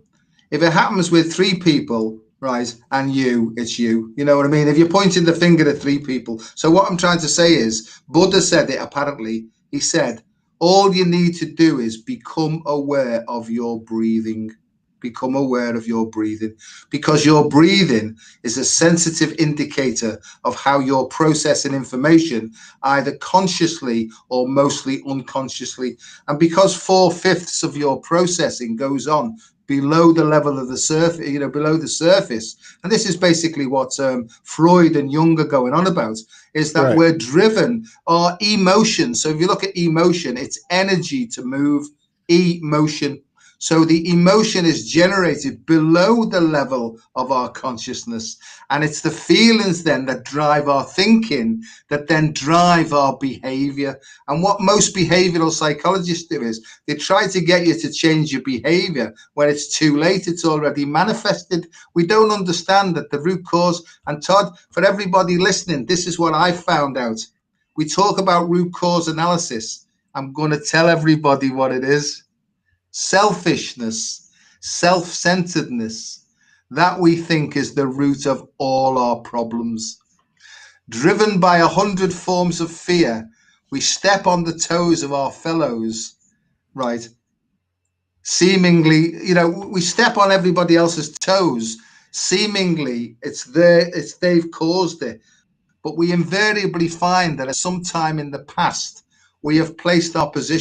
If it happens with three people, right, and it's you. You know what I mean? If you're pointing the finger at three people. So what I'm trying to say is, Buddha said it apparently. He said, all you need to do is become aware of your breathing. Become aware of your breathing, because your breathing is a sensitive indicator of how you're processing information, either consciously or mostly unconsciously. And because 4/5 of your processing goes on below the level of the surface, below the surface. And this is basically what Freud and Jung are going on about, is that we're driven, our emotion. So if you look at emotion, it's energy to move, emotion. So the emotion is generated below the level of our consciousness. And it's the feelings then that drive our thinking, that then drive our behavior. And what most behavioral psychologists do is they try to get you to change your behavior when it's too late. It's already manifested. We don't understand that the root cause. And Todd, for everybody listening, this is what I found out. We talk about root cause analysis. I'm going to tell everybody what it is. Selfishness, self-centeredness, that we think is the root of all our problems. Driven by 100 forms of fear, we step on the toes of our fellows, right? Seemingly, we step on everybody else's toes. Seemingly, they've caused it. But we invariably find that at some time in the past, we have placed ourselves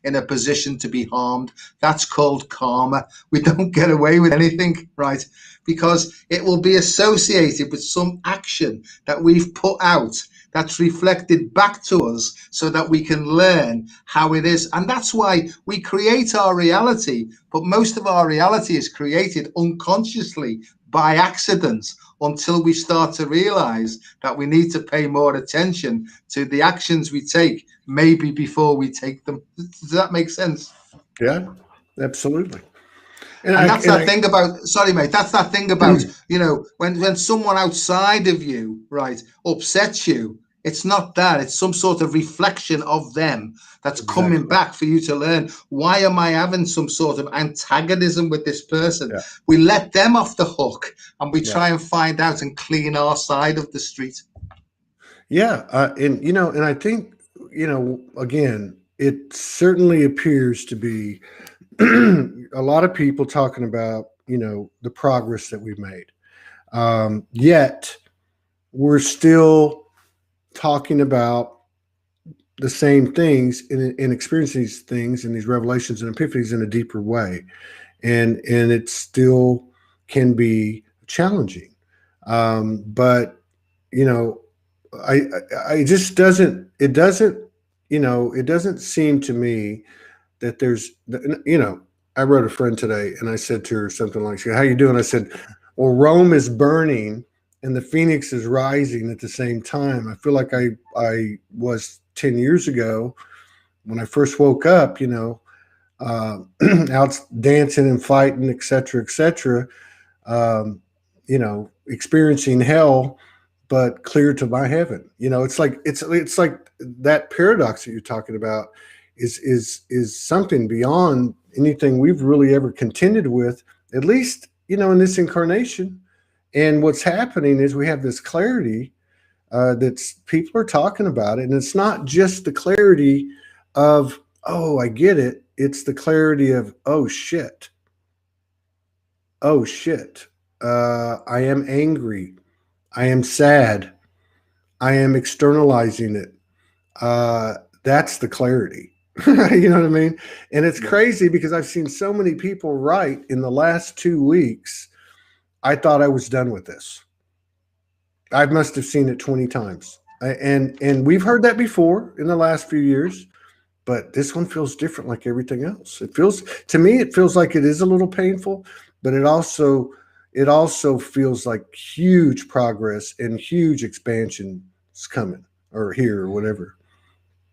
in a position to be harmed. That's called karma. We don't get away with anything, right? Because it will be associated with some action that we've put out that's reflected back to us so that we can learn how it is. And that's why we create our reality, but most of our reality is created unconsciously by accident until we start to realize that we need to pay more attention to the actions we take, maybe before we take them. Does that make sense? Yeah, absolutely. And that's that thing about, sorry, mate, that's that thing about, you know, when someone outside of you, right, upsets you, it's not that, it's some sort of reflection of them that's coming back for you to learn. Why am I having some sort of antagonism with this person? Yeah. We let them off the hook and we try and find out and clean our side of the street. Yeah. And, you know, and I think, you know, again, it certainly appears to be a lot of people talking about, you know, the progress that we've made. Yet we're still talking about the same things and experiencing these things and these revelations and epiphanies in a deeper way. And it still can be challenging. But, you know, I just it doesn't seem to me that there's, you know, I wrote a friend today and I said to her something like, how you doing? I said, well, Rome is burning and the Phoenix is rising at the same time. I feel like I was 10 years ago when I first woke up, you know, out dancing and fighting, et cetera, you know, experiencing hell, but clear to my heaven. You know, it's like that paradox that you're talking about is something beyond anything we've really ever contended with, at least, you know, in this incarnation. And what's happening is we have this clarity that's people are talking about it. And it's not just the clarity of, oh, I get it. It's the clarity of, oh, shit. Oh, shit. I am angry. I am sad. I am externalizing it. That's the clarity. You know what I mean? And it's crazy because I've seen so many people write in the last 2 weeks, I thought I was done with this. I must have seen it 20 times. And we've heard that before in the last few years, but this one feels different like everything else. It feels, to me, it feels like it is a little painful, but it also feels like huge progress and huge expansion is coming or here or whatever.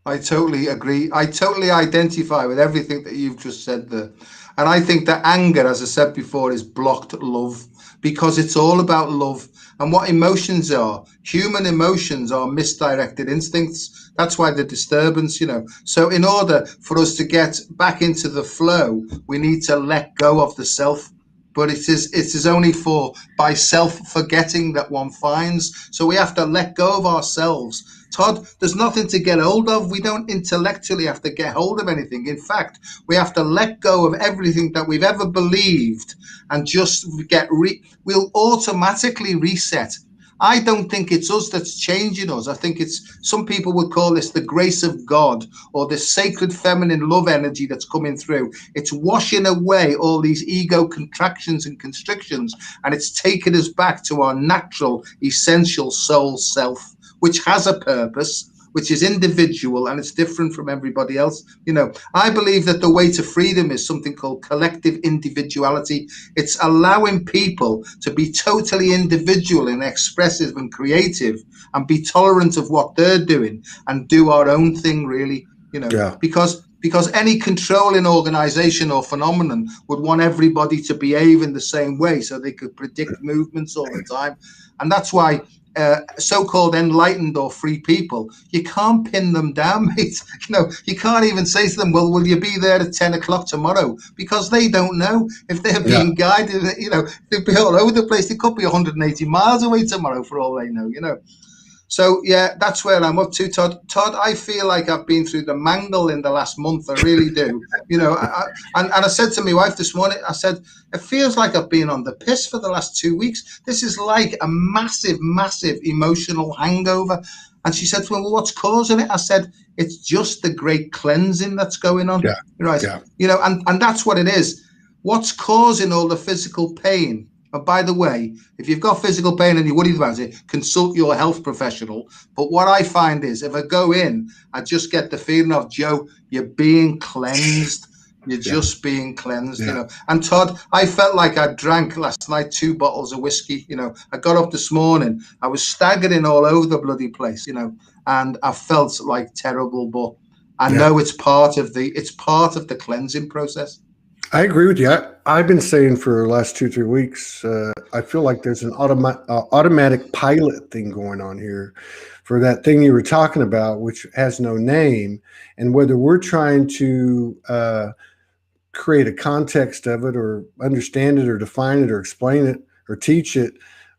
I totally agree. I totally identify with everything that you've just said there. And I think that anger, as I said before, is blocked love, because it's all about love. And what emotions are, human emotions are misdirected instincts. That's why the disturbance, you know. So in order for us to get back into the flow, we need to let go of the self. But it is only by self-forgetting that one finds. So we have to let go of ourselves. Todd, there's nothing to get hold of. We don't intellectually have to get hold of anything. In fact, we have to let go of everything that we've ever believed and just we'll automatically reset. I don't think it's us that's changing us. I think it's, some people would call this the grace of God or the sacred feminine love energy that's coming through. It's washing away all these ego contractions and constrictions, and it's taking us back to our natural, essential soul self, which has a purpose, which is individual, and it's different from everybody else. You know, I believe that the way to freedom is something called collective individuality. It's allowing people to be totally individual and expressive and creative and be tolerant of what they're doing and do our own thing, really, you know, because any controlling organization or phenomenon would want everybody to behave in the same way so they could predict movements all the time. And that's why so-called enlightened or free people, you can't pin them down, mate. You know, you can't even say to them, well, will you be there at 10 o'clock tomorrow? Because they don't know. If they're being guided, you know, they'd be all over the place. They could be 180 miles away tomorrow for all they know, you know. So, yeah, that's where I'm up to, Todd. Todd, I feel like I've been through the mangle in the last month. I really do. You know, and I said to my wife this morning, I said, it feels like I've been on the piss for the last 2 weeks. This is like a massive, massive emotional hangover. And she said, well, what's causing it? I said, it's just the great cleansing that's going on. Yeah. Right. Yeah. You know, and that's what it is. What's causing all the physical pain And by the way, if you've got physical pain and you're worried about it, consult your health professional. But what I find is if I go in, I just get the feeling of, Joe, you're being cleansed. You're just being cleansed, you know. And Todd, I felt like I drank last night 2 bottles of whiskey, you know. I got up this morning, I was staggering all over the bloody place, you know, and I felt like terrible, but I know it's part of the cleansing process. I agree with you. I've been saying for the last 2-3 weeks, I feel like there's an automatic pilot thing going on here for that thing you were talking about, which has no name, and whether we're trying to create a context of it or understand it or define it or explain it or teach it,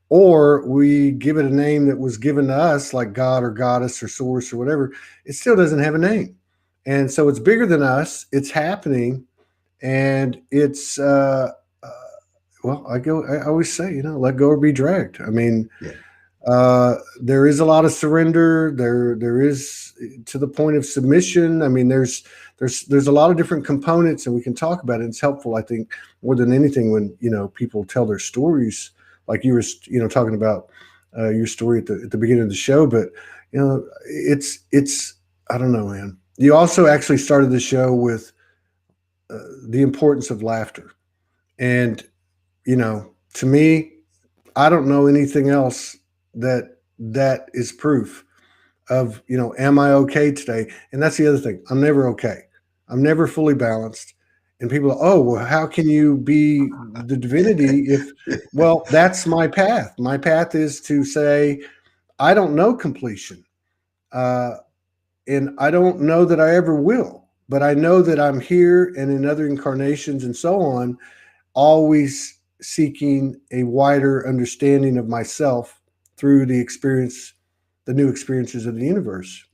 or we give it a name that was given to us like God or goddess or source or whatever, it still doesn't have a name. And so it's bigger than us. It's happening. And it's, well, I always say, you know, let go or be dragged. I mean, there is a lot of surrender. There is to the point of submission. I mean, there's a lot of different components, and we can talk about it. It's helpful, I think, more than anything when, you know, people tell their stories, like you were, you know, talking about your story at the beginning of the show. But, you know, it's, I don't know, man. You also actually started the show with the importance of laughter. And, you know, to me, I don't know anything else that is proof of, you know, am I okay today? And that's the other thing. I'm never okay. I'm never fully balanced. And people are, oh, well, how can you be the divinity if, well, that's my path. My path is to say, I don't know completion. And I don't know that I ever will, but I know that I'm here and in other incarnations and so on, always seeking a wider understanding of myself through the experience, the new experiences of the universe,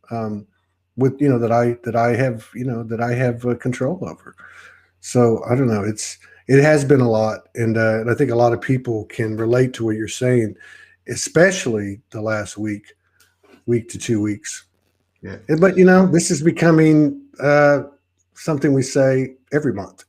with, you know, that I have, you know, that I have control over. So I don't know. It has been a lot. And I think a lot of people can relate to what you're saying, especially the last week to 2 weeks. Yeah. But, you know, this is becoming something we say every month.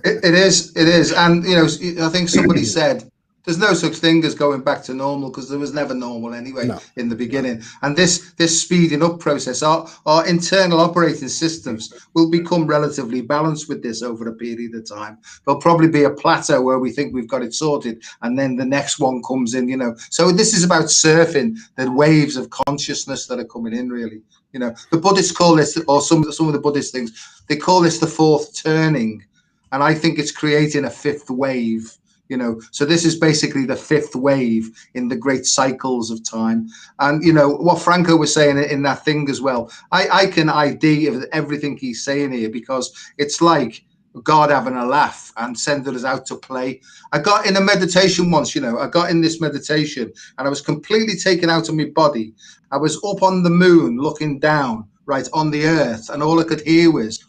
It is. And, you know, I think somebody said there's no such thing as going back to normal because there was never normal anyway in the beginning. And this speeding up process, our internal operating systems will become relatively balanced with this over a period of time. There'll probably be a plateau where we think we've got it sorted, and then the next one comes in, you know. So this is about surfing the waves of consciousness that are coming in, really. You know, the Buddhists call this, or some of the Buddhist things, they call this the fourth turning. And I think it's creating a fifth wave. You know, so this is basically the fifth wave in the great cycles of time. And, you know, what Franco was saying in that thing as well, I can ID everything he's saying here, because it's like God having a laugh and sending us out to play. I got in a meditation once, you know, I got in this meditation and I was completely taken out of my body. I was up on the moon looking down, right, on the earth, and all I could hear was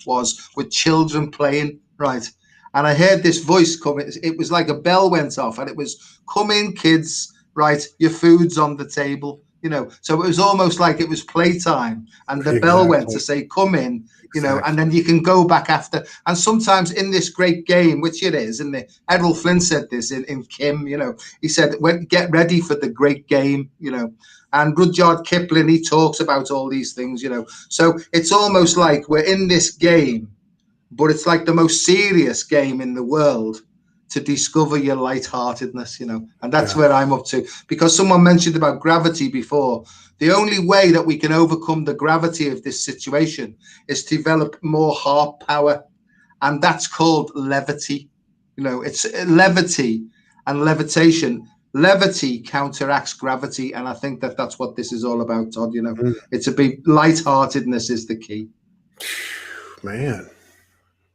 with children playing, right. And I heard this voice coming. It was like a bell went off, and it was, come in, kids, right? Your food's on the table, you know. So it was almost like it was playtime, and the bell went to say, come in, you know, and then you can go back after. And sometimes in this great game, which it is, and Errol Flynn said this in Kim, you know, he said, get ready for the great game, you know. And Rudyard Kipling, he talks about all these things, you know. So it's almost like we're in this game, but it's like the most serious game in the world to discover your lightheartedness, you know. And that's where I'm up to. Because someone mentioned about gravity before. The only way that we can overcome the gravity of this situation is to develop more heart power. And that's called levity. You know, it's levity and levitation. Levity counteracts gravity. And I think that that's what this is all about, Todd, you know. It's a big lightheartedness is the key.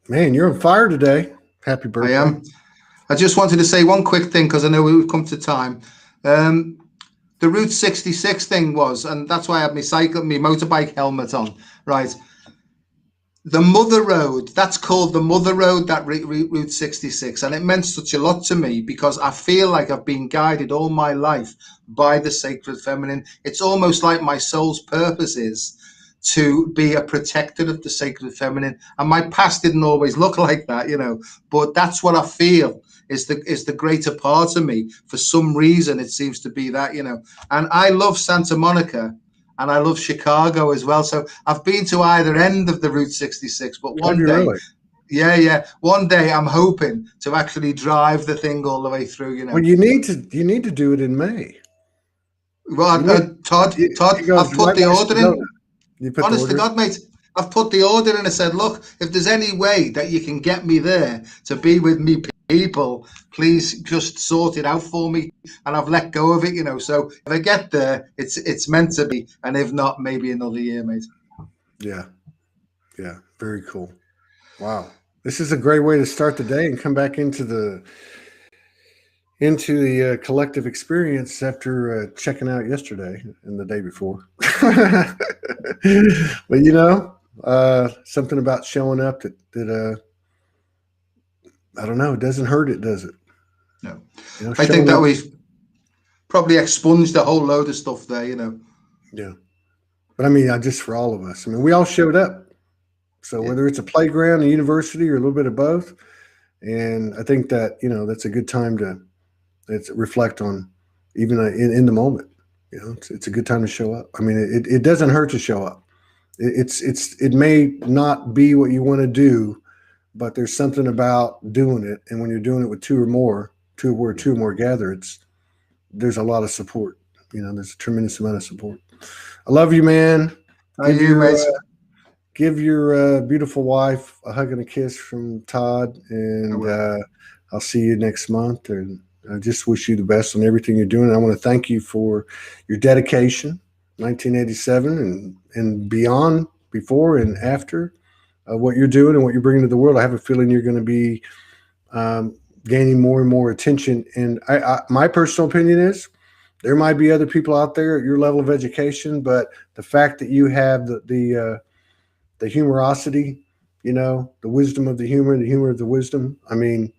Man, you're on fire today. Happy birthday. I am. I just wanted to say one quick thing, because I know we've come to time. The Route 66 thing was, and that's why I had my motorbike helmet on, right? The Mother Road, that's called the Mother Road, that Route 66. And it meant such a lot to me, because I feel like I've been guided all my life by the sacred feminine. It's almost like my soul's purpose is to be a protector of the sacred feminine. And my past didn't always look like that, you know, but that's what I feel. is the greater part of me. For some reason, it seems to be that, and I love Santa Monica and I love Chicago as well. So I've been to either end of the Route 66, but one day, really? one day I'm hoping to actually drive the thing all the way through. Well, you need to do it in May. Well, Todd, I've put the order in. Honest to God, mate, I've put the order in and said, look, if there's any way that you can get me there to be with me people, please just sort it out for me. And I've let go of it, So if I get there, it's meant to be. And if not, maybe another year, mate. Yeah. Yeah. Very cool. Wow. This is a great way to start the day and come back into the collective experience after checking out yesterday and the day before. But something about showing up that I don't know, it doesn't hurt it, does it? No. I think that we've probably expunged a whole load of stuff there, Yeah. But I mean, just for all of us. I mean, we all showed up. So whether it's a playground, a university, or a little bit of both. And I think that, that's a good time to reflect on, even in the moment. It's a good time to show up. I mean, it doesn't hurt to show up. It may not be what you want to do, but there's something about doing it. And when you're doing it with two or more gather, there's a lot of support. There's a tremendous amount of support. I love you, man. Give your beautiful wife a hug and a kiss from Todd, and I'll see you next month. And I just wish you the best on everything you're doing. And I want to thank you for your dedication, 1987 and beyond, before and after, what you're doing and what you're bringing to the world. I have a feeling you're going to be gaining more and more attention. And my personal opinion is there might be other people out there at your level of education, but the fact that you have the humorosity, the wisdom of the humor, the humor of the wisdom. I mean,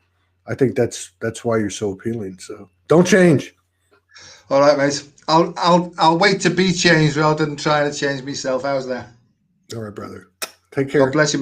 I think that's why you're so appealing. So don't change. All right, mate. I'll wait to be changed rather than trying to change myself. How's that? All right, brother. Take care. God bless you.